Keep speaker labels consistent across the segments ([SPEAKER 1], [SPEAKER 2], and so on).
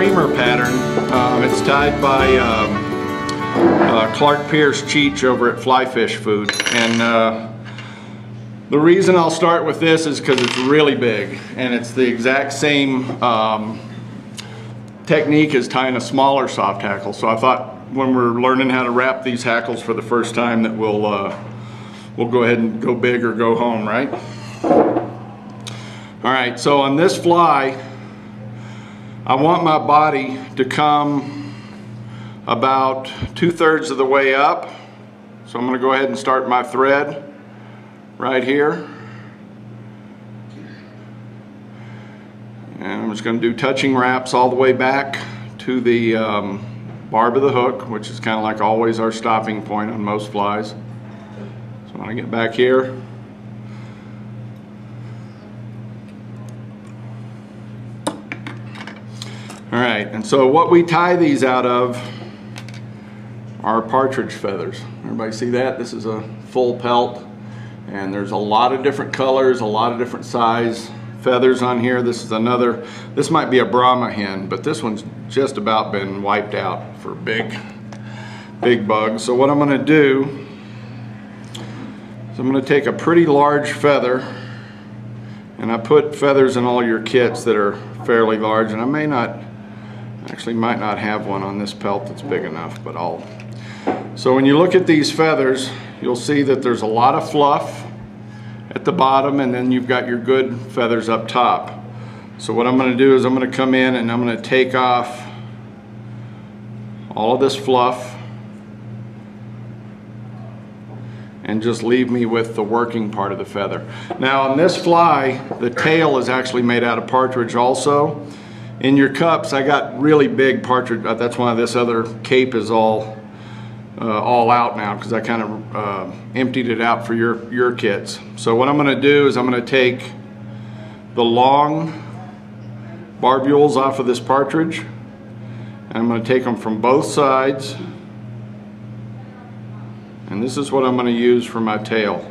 [SPEAKER 1] streamer pattern. It's tied by Clark Pierce Cheech over at Fly Fish Food. And the reason I'll start with this is because it's really big, and it's the exact same technique as tying a smaller soft hackle. So I thought when we're learning how to wrap these hackles for the first time that we'll go ahead and go big or go home, right? All right, so on this fly, I want my body to come about 2/3 of the way up. So I'm going to go ahead and start my thread right here. And I'm just going to do touching wraps all the way back to the barb of the hook, which is kind of like always our stopping point on most flies. So when I get back here, all right, and so what we tie these out of are partridge feathers. Everybody see that? This is a full pelt, and there's a lot of different colors, a lot of different size feathers on here. This is another, this might be a Brahma hen, but this one's just about been wiped out for big bugs. So what I'm going to do is I'm going to take a pretty large feather, and I put feathers in all your kits that are fairly large, and I might not have one on this pelt that's big enough, but I'll. So when you look at these feathers, you'll see that there's a lot of fluff at the bottom, and then you've got your good feathers up top. So what I'm going to do is I'm going to come in and I'm going to take off all of this fluff and just leave me with the working part of the feather. Now on this fly, the tail is actually made out of partridge also. In your cups, I got really big partridge. That's why this other cape is all out now, because I kind of emptied it out for your kits. So what I'm going to do is I'm going to take the long barbules off of this partridge, and I'm going to take them from both sides, and this is what I'm going to use for my tail.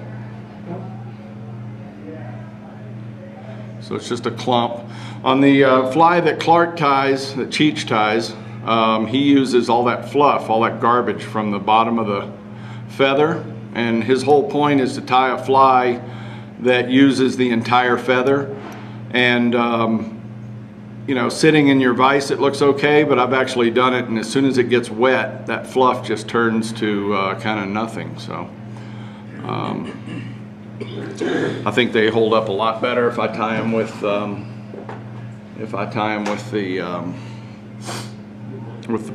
[SPEAKER 1] So it's just a clump. On the fly that Clark ties, that Cheech ties, he uses all that fluff, all that garbage from the bottom of the feather, and his whole point is to tie a fly that uses the entire feather. And you know, sitting in your vise it looks okay, but I've actually done it, and as soon as it gets wet, that fluff just turns to kind of nothing. So I think they hold up a lot better if I tie them with the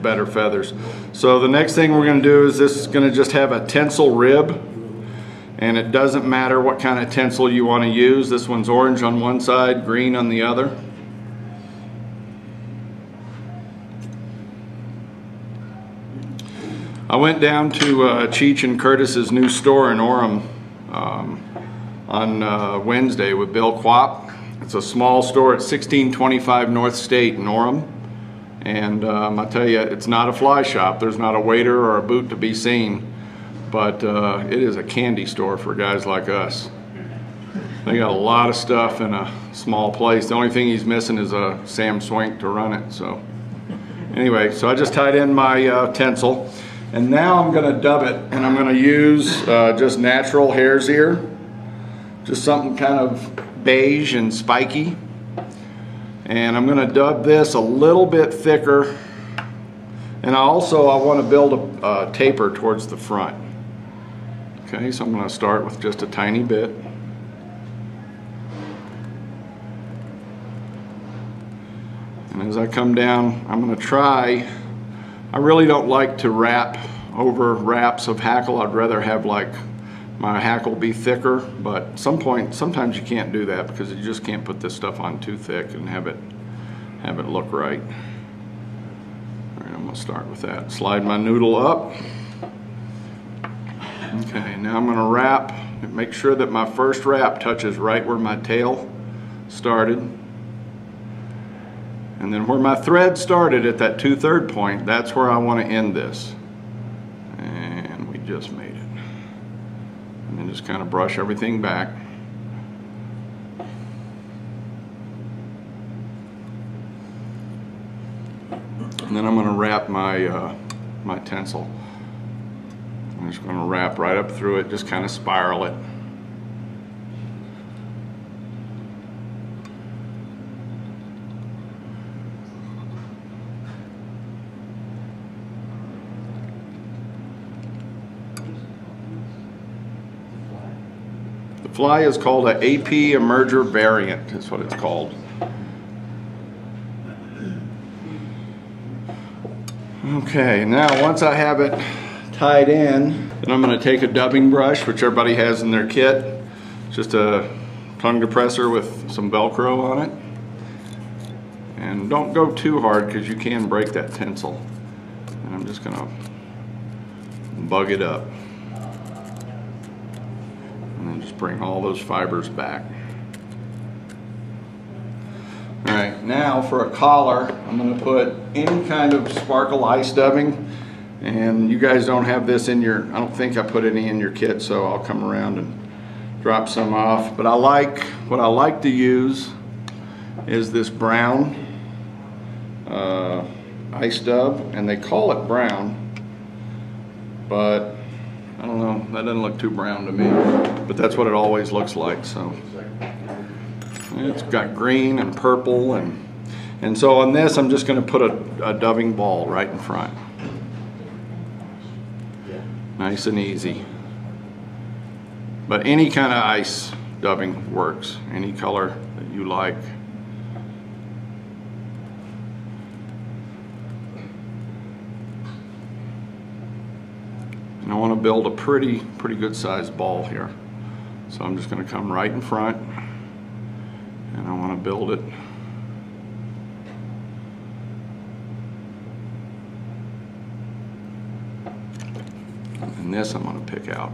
[SPEAKER 1] better feathers. So the next thing we're going to do is this is going to just have a tinsel rib, and it doesn't matter what kind of tinsel you want to use. This one's orange on one side, green on the other. I went down to Cheech and Curtis's new store in Orem on Wednesday with Bill Quap. It's a small store at 1625 North State in Orem. And I tell you, it's not a fly shop. There's not a waiter or a boot to be seen, but it is a candy store for guys like us. They got a lot of stuff in a small place. The only thing he's missing is a Sam Swink to run it. So anyway, so I just tied in my tinsel, and now I'm going to dub it, and I'm going to use just natural hare's ear, just something kind of beige and spiky. And I'm going to dub this a little bit thicker, and I want to build a taper towards the front. Okay, so I'm going to start with just a tiny bit. And as I come down, I'm going to try, I really don't like to wrap over wraps of hackle. I'd rather have like my hackle be thicker, but sometimes you can't do that because you just can't put this stuff on too thick and have it look right. All right, I'm going to start with that. Slide my noodle up. Okay, now I'm going to wrap. Make sure that my first wrap touches right where my tail started. And then where my thread started at that 2/3 point, that's where I want to end this. And we just made it. And then just kind of brush everything back. wrap my my tinsel. I'm just going to wrap right up through it, just kind of spiral it. The fly is called an AP emerger variant, that's what it's called. Okay, now once I have it tied in, then I'm going to take a dubbing brush, which everybody has in their kit. It's just a tongue depressor with some Velcro on it. And don't go too hard because you can break that tinsel. And I'm just going to bug it up. And then just bring all those fibers back. Alright, now for a collar, I'm going to put any kind of sparkle ice dubbing. And you guys don't have this in your, I don't think I put any in your kit, so I'll come around and drop some off. But what I like to use is this brown ice dub, and they call it brown, but I don't know, that doesn't look too brown to me, but that's what it always looks like. So it's got green and purple, and so on this I'm just going to put a dubbing ball right in front. Nice and easy. But any kind of ice dubbing works, any color that you like. And I want to build a pretty good sized ball here. So I'm just going to come right in front and I want to build it. And this I'm going to pick out.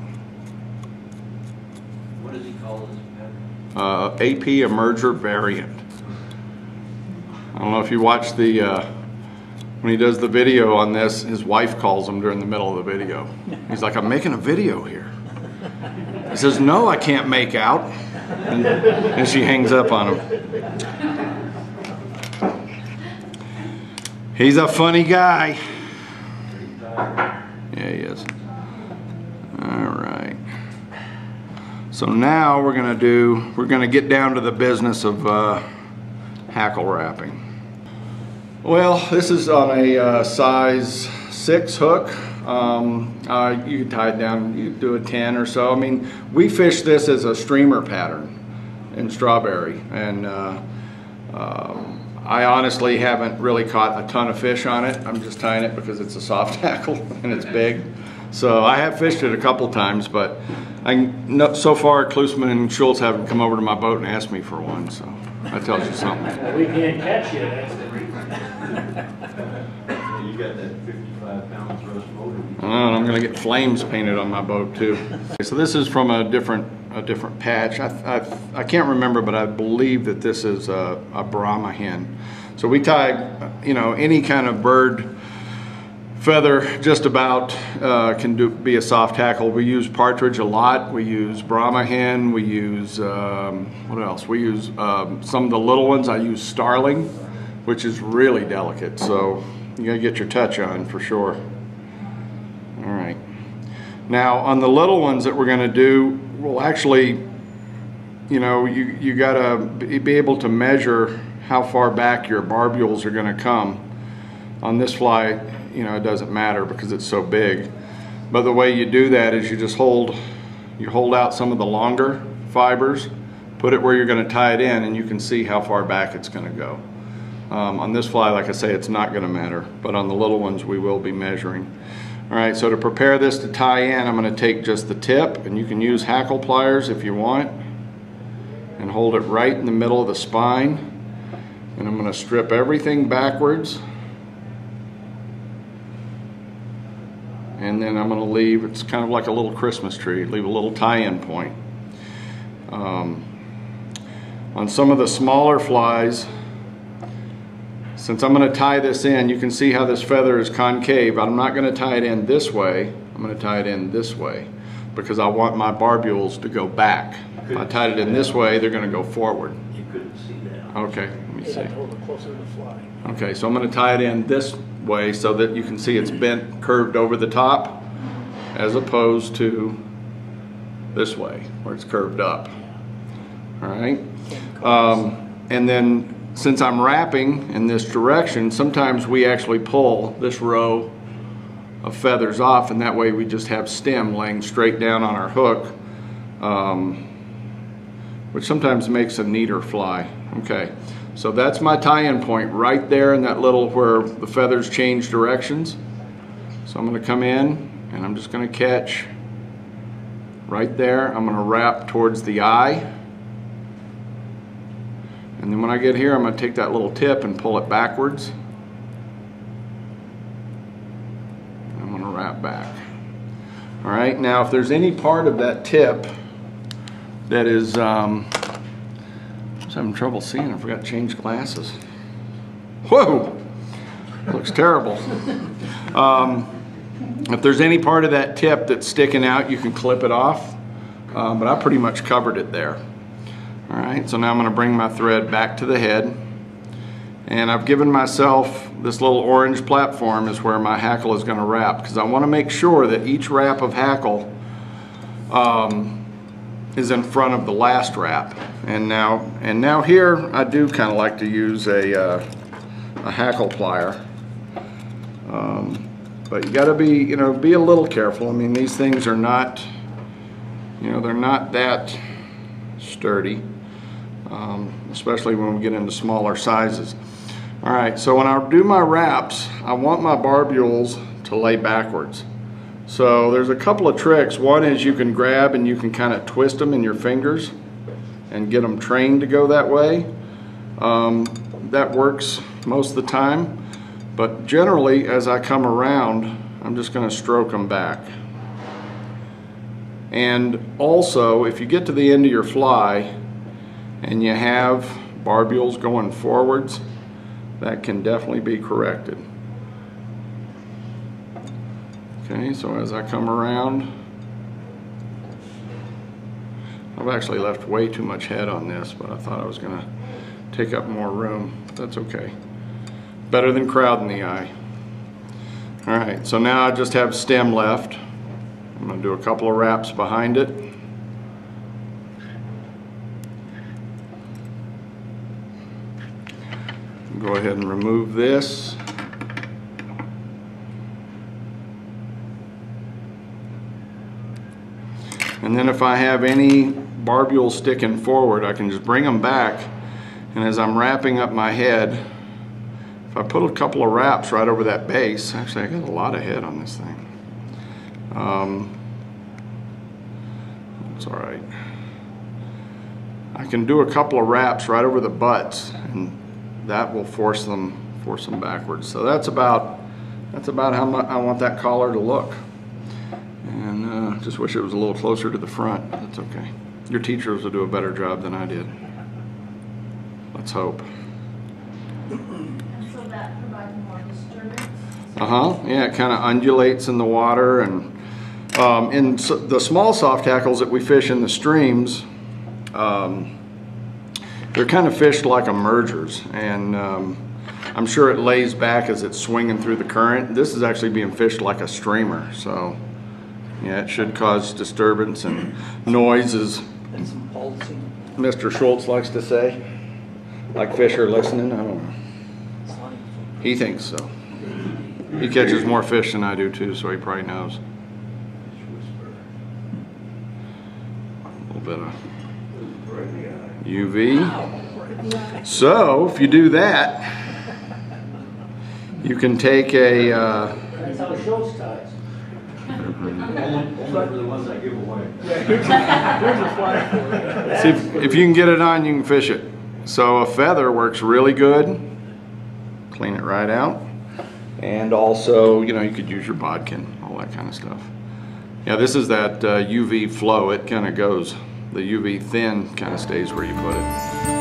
[SPEAKER 2] What does he call this pattern?
[SPEAKER 1] AP emerger variant. I don't know if you watch the when he does the video on this, his wife calls him during the middle of the video. He's like, I'm making a video here. He says, no, I can't make out. And she hangs up on him. He's a funny guy. Yeah, he is. Alright. So now we're gonna get down to the business of hackle wrapping. Well, this is on a size 6 hook. You can tie it down, you do a 10 or so. I mean, we fish this as a streamer pattern in strawberry, and I honestly haven't really caught a ton of fish on it. I'm just tying it because it's a soft hackle and it's big. So I have fished it a couple times, but so far Klusman and Schultz haven't come over to my boat and asked me for one, so that tells you something.
[SPEAKER 2] We can't catch you, that's the reason.
[SPEAKER 3] You got that 55-pound thrust motor.
[SPEAKER 1] I'm going to get flames painted on my boat too. So this is from a different patch. I can't remember, but I believe that this is a Brahma hen. So we tie, you know, any kind of bird feather just about can be a soft hackle. We use partridge a lot. We use Brahma hen. We use what else? We use some of the little ones. I use starling, which is really delicate. So you gotta get your touch on for sure. All right. Now on the little ones that we're gonna do, we'll actually, you know, you gotta be able to measure how far back your barbules are gonna come. On this fly, you know, it doesn't matter because it's so big. But the way you do that is you just hold out some of the longer fibers, put it where you're going to tie it in, and you can see how far back it's going to go. On this fly, like I say, it's not going to matter, but on the little ones we will be measuring. All right, so to prepare this to tie in, I'm going to take just the tip, and you can use hackle pliers if you want, and hold it right in the middle of the spine, and I'm going to strip everything backwards. And then I'm going to leave, it's kind of like a little Christmas tree, leave a little tie-in point. On some of the smaller flies, since I'm going to tie this in, you can see how this feather is concave. I'm not going to tie it in this way, I'm going to tie it in this way because I want my barbules to go back. If I tied it in this way, they're going to go forward.
[SPEAKER 2] You couldn't see that.
[SPEAKER 1] Okay, let me
[SPEAKER 4] You
[SPEAKER 1] see.
[SPEAKER 4] have to hold it closer to the fly.
[SPEAKER 1] Okay, so I'm going to tie it in this way so that you can see it's bent, curved over the top, as opposed to this way, where it's curved up. All right. And then since I'm wrapping in this direction, sometimes we actually pull this row of feathers off, and that way we just have stem laying straight down on our hook, which sometimes makes a neater fly. Okay, so that's my tie-in point right there in that little where the feathers change directions. So I'm going to come in and I'm just going to catch right there. I'm going to wrap towards the eye. And then when I get here, I'm going to take that little tip and pull it backwards. I'm going to wrap back. All right, now if there's any part of that tip that is, I'm having trouble seeing. I forgot to change glasses. Whoa, looks terrible. If there's any part of that tip that's sticking out, you can clip it off, but I pretty much covered it there. All right, so now I'm going to bring my thread back to the head, and I've given myself this little orange platform is where my hackle is going to wrap, because I want to make sure that each wrap of hackle is in front of the last wrap. And now here I do kind of like to use a hackle plier, but you got to be be a little careful. I mean, these things are not, they're not that sturdy. Especially when we get into smaller sizes. All right, so when I do my wraps, I want my barbules to lay backwards. So there's a couple of tricks. One is you can grab and you can kind of twist them in your fingers and get them trained to go that way. That works most of the time, but generally as I come around, I'm just going to stroke them back. And also, if you get to the end of your fly and you have barbules going forwards, that can definitely be corrected. Okay, so as I come around, I've actually left way too much head on this, but I thought I was going to take up more room. That's okay. Better than crowding the eye. All right, so now I just have stem left. I'm going to do a couple of wraps behind it. Go ahead and remove this. And then if I have any barbules sticking forward, I can just bring them back, and as I'm wrapping up my head, if I put a couple of wraps right over that base, actually I got a lot of head on this thing. It's all right. I can do a couple of wraps right over the butts, and that will force them backwards. So that's about how I want that collar to look. And just wish it was a little closer to the front. That's okay. Your teachers will do a better job than I did. Let's hope.
[SPEAKER 5] So that provides more disturbance?
[SPEAKER 1] Yeah, it kind of undulates in the water, and in the small soft hackles that we fish in the streams, they're kind of fished like emergers, and I'm sure it lays back as it's swinging through the current. This is actually being fished like a streamer, so yeah, it should cause disturbance and noise, as Mr. Schultz likes to say. Like fish are listening, I don't know. He thinks so. He catches more fish than I do too, so he probably knows. A little bit of UV. So if you do that, you can take a
[SPEAKER 2] That's how Schultz ties.
[SPEAKER 3] Only the ones I give away.
[SPEAKER 4] Here's a fly for it.
[SPEAKER 1] see if you can get it on, you can fish it. So a feather works really good. Clean it right out. And also, you could use your bodkin, all that kind of stuff. Yeah, this is that UV flow. It kind of goes. The UV thin kind of stays where you put it.